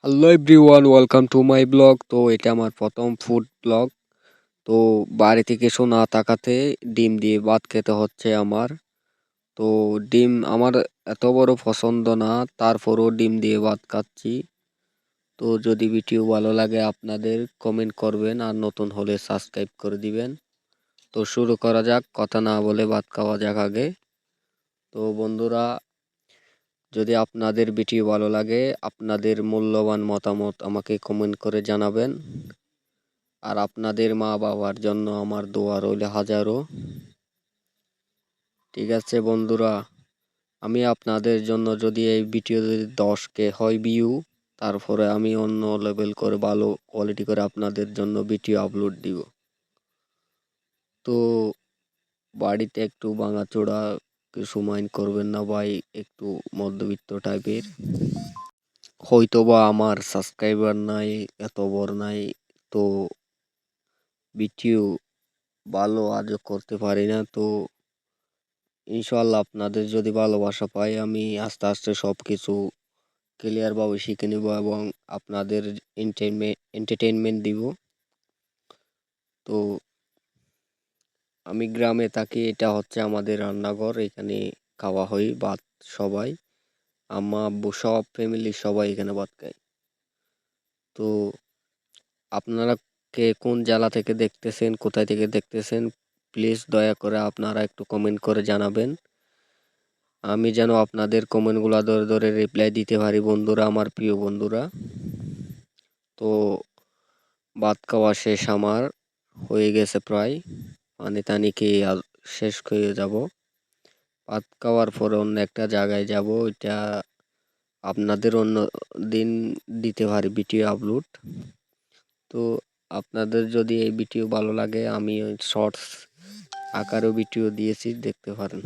Hello everyone, welcome to my blog. তো এটা আমার প্রথম ফুড ব্লগ। তো বাড়ি থেকে এসো না তাকাতে ডিম দিয়ে ভাত খেতে হচ্ছে আমার। তো ডিম আমার এত বড় পছন্দ না, তারপরও ডিম দিয়ে ভাত খাচ্ছি। তো যদি ভিডিও ভালো লাগে আপনাদের কমেন্ট করবেন, আর নতুন হলে সাবস্ক্রাইব করে দিবেন। তো শুরু করা যাক, কথা না বলে ভাত খাওয়া যাক আগে। তো বন্ধুরা, যদি আপনাদের ভিডিও ভালো লাগে আপনাদের মূল্যবান মতামত আমাকে কমেন্ট করে জানাবেন। আর আপনাদের মা বাবার জন্য আমার দোয়া রইল হাজারো। ঠিক আছে বন্ধুরা, আমি আপনাদের জন্য যদি এই ভিডিও যদি 10K হয় ভিউ, তারপরে আমি অন্য লেভেল করে ভালো কোয়ালিটি করে আপনাদের জন্য ভিডিও আপলোড দিব। তো বাড়িতে একটু ভাঙাচোরা কিছু মাইন্ড করবেন না ভাই, একটু মধ্যবিত্ত টাইপের। হয়তো বা আমার সাবস্ক্রাইবার নাই, এত বড় নাই, তো ভিডিও ভালো আজও করতে পারি না। তো ইনশাল্লাহ আপনাদের যদি ভালোবাসা পাই আমি আস্তে আস্তে সব কিছু ক্লিয়ারভাবে শিখে নেব এবং আপনাদের এন্টারটেইনমেন্ট দিব। তো আমি গ্রামে থাকি, এটা হচ্ছে আমাদের রান্নাঘর, এখানে খাওয়া হয় ভাত সবাই, আম্মা আব্বু সব ফ্যামিলি সবাই এখানে ভাত খায়। তো আপনারা কে কোন জেলা থেকে দেখতেছেন, কোথায় থেকে দেখতেছেন, প্লিজ দয়া করে আপনারা একটু কমেন্ট করে জানাবেন। আমি যেন আপনাদের কমেন্টগুলো ধরে ধরে রিপ্লাই দিতে পারি বন্ধুরা, আমার প্রিয় বন্ধুরা। তো ভাত খাওয়া শেষ আমার, হয়ে গেছে প্রায়, পানি টানি খেয়ে শেষ হয়ে যাব। ভাত খাওয়ার পরে অন্য একটা জায়গায় যাব, এটা আপনাদের অন্য দিন দিতে পারি ভিডিও আপলোড। তো আপনাদের যদি এই ভিডিও ভালো লাগে আমি শর্টস আকারেও ভিডিও দিয়েছি, দেখতে পারেন।